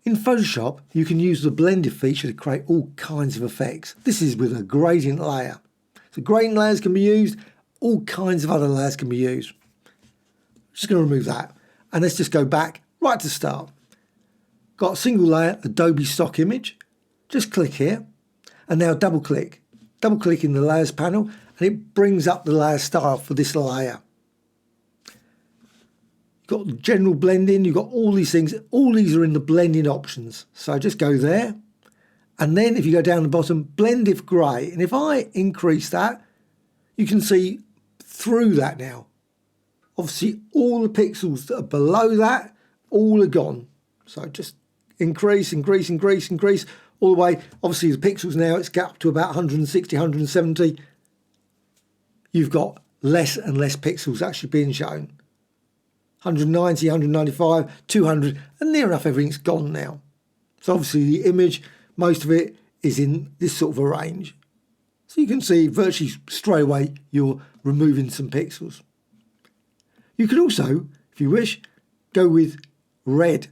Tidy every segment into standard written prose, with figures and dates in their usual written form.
In Photoshop, you can use the blended feature to create all kinds of effects. This is with a gradient layer. So gradient layers can be used, all kinds of other layers can be used. Just going to remove that. And let's just go back right to start. Got a single layer, Adobe stock image. Just click here and now double click. Double click in the layers panel and it brings up the layer style for this layer. You've got general blending, you've got all these things. All these are in the blending options. So just go there. And then if you go down the bottom, blend if grey. And if I increase that, you can see through that now. Obviously, all the pixels that are below that, all are gone. So just increase, increase, increase, increase, all the way. Obviously, the pixels now, it's got up to about 160, 170. You've got less and less pixels actually being shown. 190, 195, 200, and near enough everything's gone now. So obviously the image, most of it is in this sort of a range. So you can see virtually straight away you're removing some pixels. You can also, if you wish, go with red.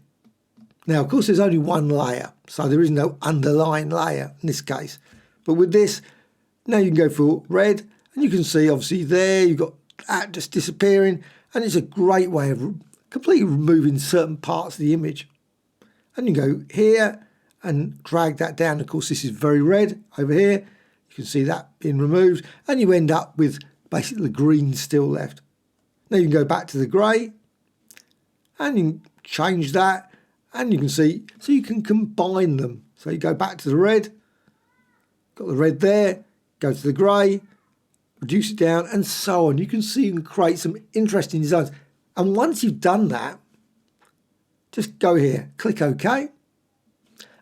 Now, of course, there's only one layer, so there is no underlying layer in this case. But with this, now you can go for red, and you can see obviously there you've got that just disappearing. And it's a great way of completely removing certain parts of the image. And you go here and drag that down. Of course, this is very red over here. You can see that being removed. And you end up with basically the green still left. Now you can go back to the grey. And you can change that. And you can see, so you can combine them. So you go back to the red. Got the red there. Go to the grey. Reduce it down and so on. You can see you can create some interesting designs. And once you've done that, just go here, click OK.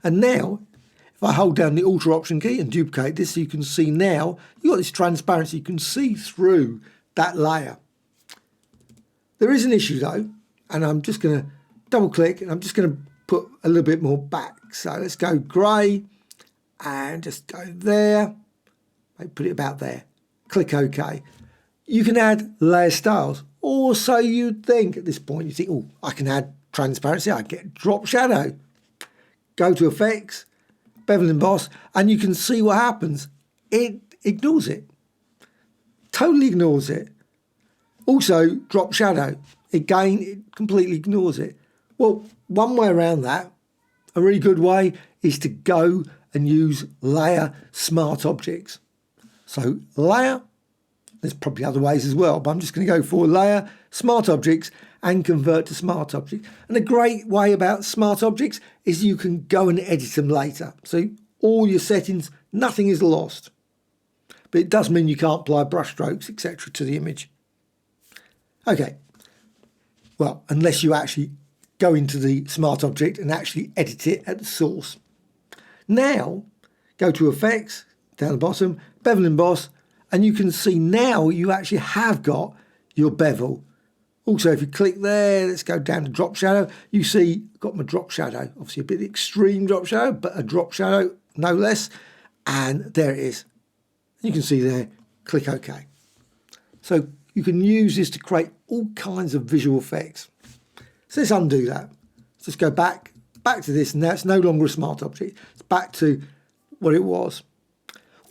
And now, if I hold down the Alt Option key and duplicate this, you can see now you've got this transparency. You can see through that layer. There is an issue though, and I'm just going to double click and I'm just going to put a little bit more back. So let's go grey and just go there. Maybe put it about there. Click OK. You can add layer styles, or so you'd think at this point. You think, oh, I can add transparency, I get drop shadow. Go to Effects, Bevel Emboss, and you can see what happens. It ignores it. Totally ignores it. Also, drop shadow. Again, it completely ignores it. Well, one way around that, a really good way, is to go and use Layer Smart Objects. So layer, there's probably other ways as well, but I'm just going to go for layer, smart objects, and convert to smart objects. And a great way about smart objects is you can go and edit them later. So all your settings, nothing is lost. But it does mean you can't apply brush strokes, etc. to the image. Okay. Well, unless you actually go into the smart object and actually edit it at the source. Now, go to Effects, down the bottom, Bevel Emboss, and you can see now you actually have got your bevel. Also, if you click there, let's go down to drop shadow, you see got my drop shadow. Obviously a bit extreme drop shadow, but a drop shadow no less. And there it is. You can see there, click OK. So you can use this to create all kinds of visual effects. So let's undo that. Let's just go back to this. Now it's no longer a smart object. It's back to what it was.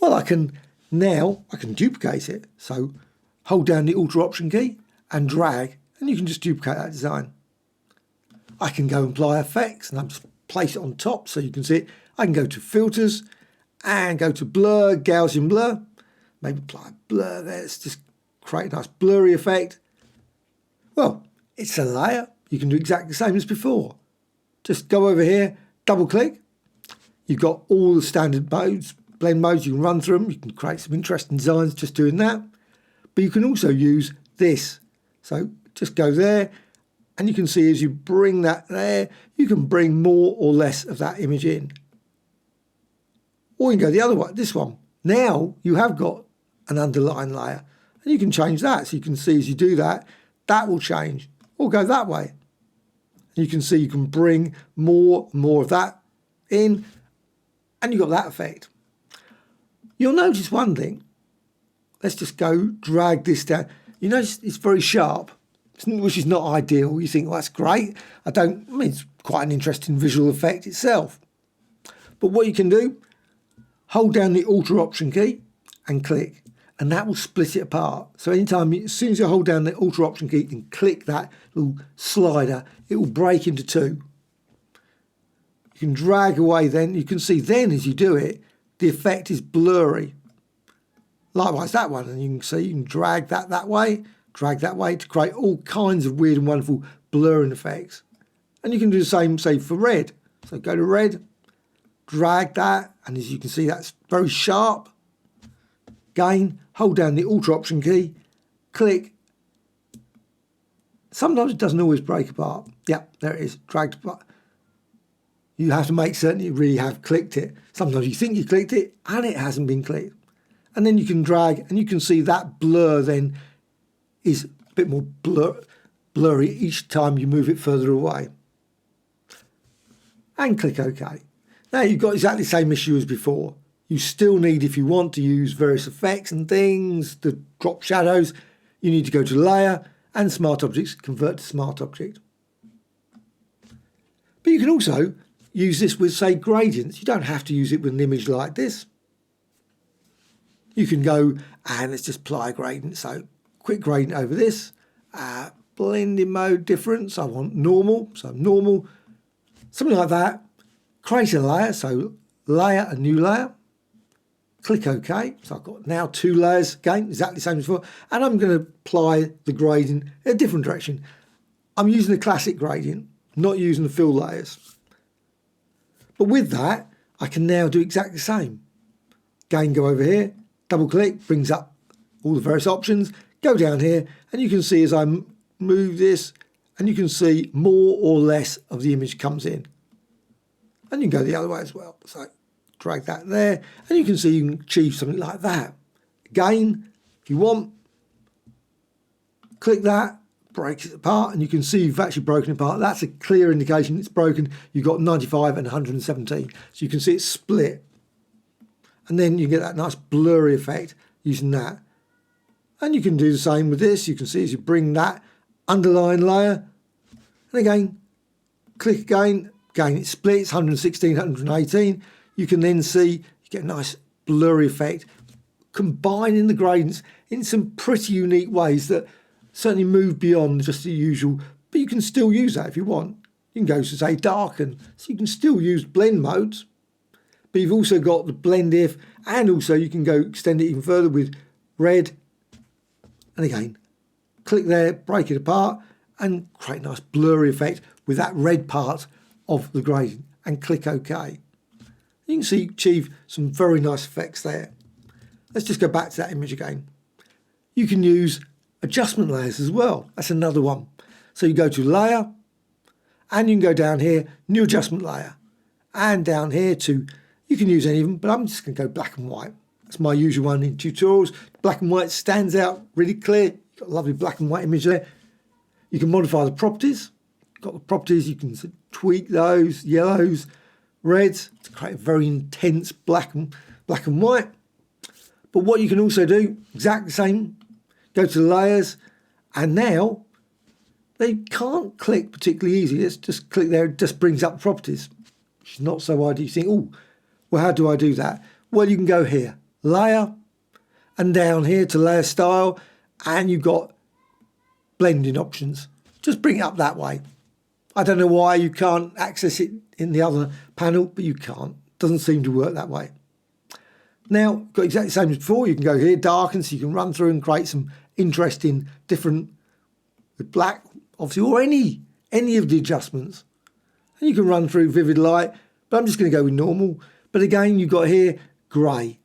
Well, I can duplicate it. So hold down the Alt Option key and drag, and you can just duplicate that design. I can go and apply effects, and I'll just place it on top so you can see it. I can go to Filters and go to Blur, Gaussian Blur. Maybe apply a blur there. Let's just create a nice blurry effect. Well, it's a layer. You can do exactly the same as before. Just go over here, double click. You've got all the standard modes, blend modes. You can run through them. You can create some interesting designs just doing that. But you can also use this. So just go there, and you can see as you bring that there, you can bring more or less of that image in. Or you can go the other way, this one. Now you have got an underlying layer, and you can change that. So you can see as you do that, that will change. Or go that way. You can see you can bring more of that in, and you've got that effect. You'll notice one thing. Let's just go drag this down. You notice it's very sharp. which is not ideal. You think, well, that's great. I mean, it's quite an interesting visual effect itself. But what you can do, hold down the Alt or Option key and click, and that will split it apart. So anytime, as soon as you hold down the Alt or Option key and click that little slider, it will break into two. You can drag away then. You can see then as you do it, the effect is blurry. Likewise that one, and you can see you can drag that way to create all kinds of weird and wonderful blurring effects. And you can do the same, say, for red. So go to red, drag that, and as you can see, that's very sharp. Again, hold down the Alt or Option key, click. Sometimes it doesn't always break apart. Yep, there it is, dragged apart. You have to make certain you really have clicked it. Sometimes you think you clicked it and it hasn't been clicked. And then you can drag, and you can see that blur then is a bit more blurry each time you move it further away. And click OK. Now you've got exactly the same issue as before. You still need, if you want to use various effects and things, to drop shadows, you need to go to Layer and Smart Objects, convert to Smart Object. But you can also use this with, say, gradients. You don't have to use it with an image like this. You can go and let's just apply a gradient. So quick gradient over this, blending mode difference. I want normal, so normal, something like that. Create a layer, so layer, a new layer. Click OK. So I've got now two layers again, exactly the same as before. And I'm going to apply the gradient in a different direction. I'm using a classic gradient, not using the fill layers. But with that, I can now do exactly the same. Again, go over here, double click, brings up all the various options. Go down here, and you can see as I move this, and you can see more or less of the image comes in. And you can go the other way as well. So drag that there, and you can see you can achieve something like that. Again, if you want, click that, breaks it apart, and you can see you've actually broken it apart. That's a clear indication it's broken. You've got 95 and 117. So you can see it's split. And then you get that nice blurry effect using that. And you can do the same with this. You can see as you bring that underlying layer, and again, click again, it splits 116, 118. You can then see you get a nice blurry effect, combining the gradients in some pretty unique ways that certainly move beyond just the usual, but you can still use that if you want. You can go to, say, darken, so you can still use blend modes, but you've also got the blend if, and also you can go extend it even further with red, and again, click there, break it apart, and create a nice blurry effect with that red part of the gradient, and click OK. You can see achieve some very nice effects there. Let's just go back to that image again. You can use adjustment layers as well. That's another one. So you go to Layer, and you can go down here, New Adjustment Layer, and down here to, you can use any of them, but I'm just going to go black and white. That's my usual one in tutorials. Black and white stands out really clear. You've got a lovely black and white image there. You can modify the properties. You've got the properties, you can tweak those, yellows, reds, to create a very intense black and white. But what you can also do, exactly the same, go to layers, and now they can't click particularly easy. Let's just click there, it just brings up properties, which is not so ideal. You think, oh, well, how do I do that? Well, you can go here, layer, and down here to layer style, and you've got blending options. Just bring it up that way. I don't know why you can't access it in the other panel, but you can't. Doesn't seem to work that way. Now, got exactly the same as before. You can go here, darken, so you can run through and create some interesting different, with black, obviously, or any of the adjustments. And you can run through vivid light, but I'm just going to go with normal. But again, you've got here, grey.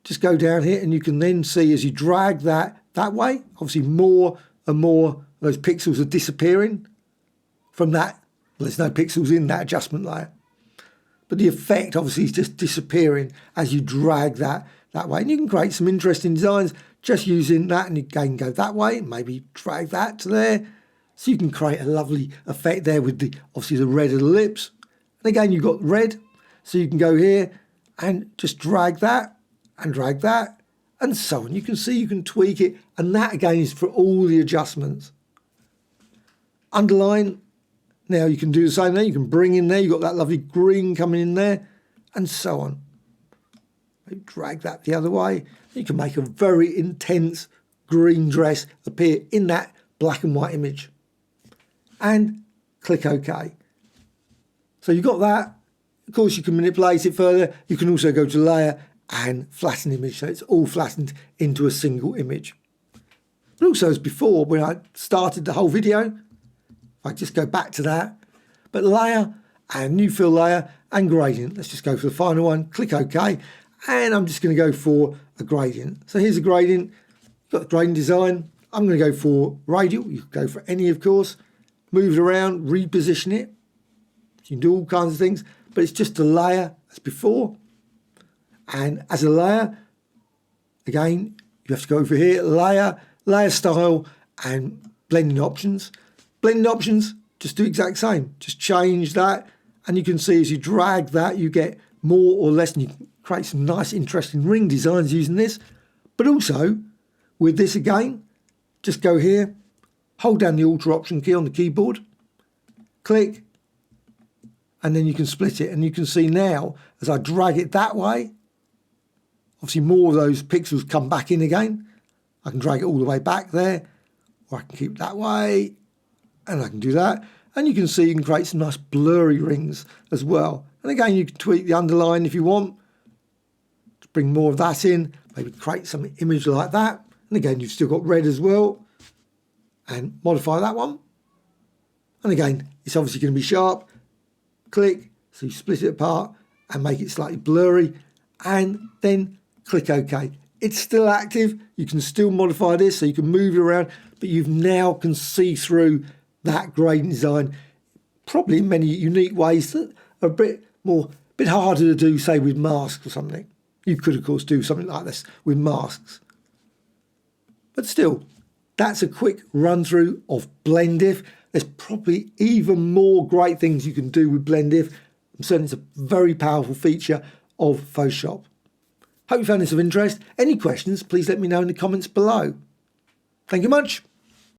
Just go down here, and you can then see as you drag that way, obviously more and more of those pixels are disappearing from that. Well, there's no pixels in that adjustment layer. But the effect obviously is just disappearing as you drag that way. And you can create some interesting designs just using that, and again go that way, maybe drag that to there. So you can create a lovely effect there with the obviously the red of the lips. And again, you've got red, so you can go here and just drag that and so on. You can see you can tweak it, and that again is for all the adjustments. Underline. Now you can do the same there. You can bring in there. You've got that lovely green coming in there, and so on. Maybe drag that the other way. You can make a very intense green dress appear in that black and white image. And click OK. So you've got that. Of course, you can manipulate it further. You can also go to layer and flatten image, so it's all flattened into a single image. But also, as before, when I started the whole video, if I just go back to that, but layer and new fill layer and gradient. Let's just go for the final one, click OK, and I'm just going to go for a gradient. So here's a gradient, got the gradient design. I'm going to go for radial. You can go for any, of course. Move it around, reposition it. You can do all kinds of things, but it's just a layer as before. And as a layer, again, you have to go over here, layer, layer style, and blending options. Blending options, just do the exact same. Just change that, and you can see as you drag that, you get more or less, and you can create some nice, interesting ring designs using this. But also, with this again, just go here, hold down the Alt or Option key on the keyboard, click, and then you can split it. And you can see now, as I drag it that way, obviously more of those pixels come back in again. I can drag it all the way back there, or I can keep it that way, and I can do that. And you can see you can create some nice blurry rings as well. And again, you can tweak the underline if you want to bring more of that in, maybe create some image like that. And again, you've still got red as well, and modify that one. And again, it's obviously going to be sharp. Click, so you split it apart and make it slightly blurry, and then click OK. It's still active. You can still modify this, so you can move it around, but you now can see through that gradient design, probably in many unique ways that are a bit harder to do, say with masks or something. You could, of course, do something like this with masks. But still, that's a quick run through of BlendIF. There's probably even more great things you can do with BlendIF. I'm certain it's a very powerful feature of Photoshop. Hope you found this of interest. Any questions, please let me know in the comments below. Thank you much.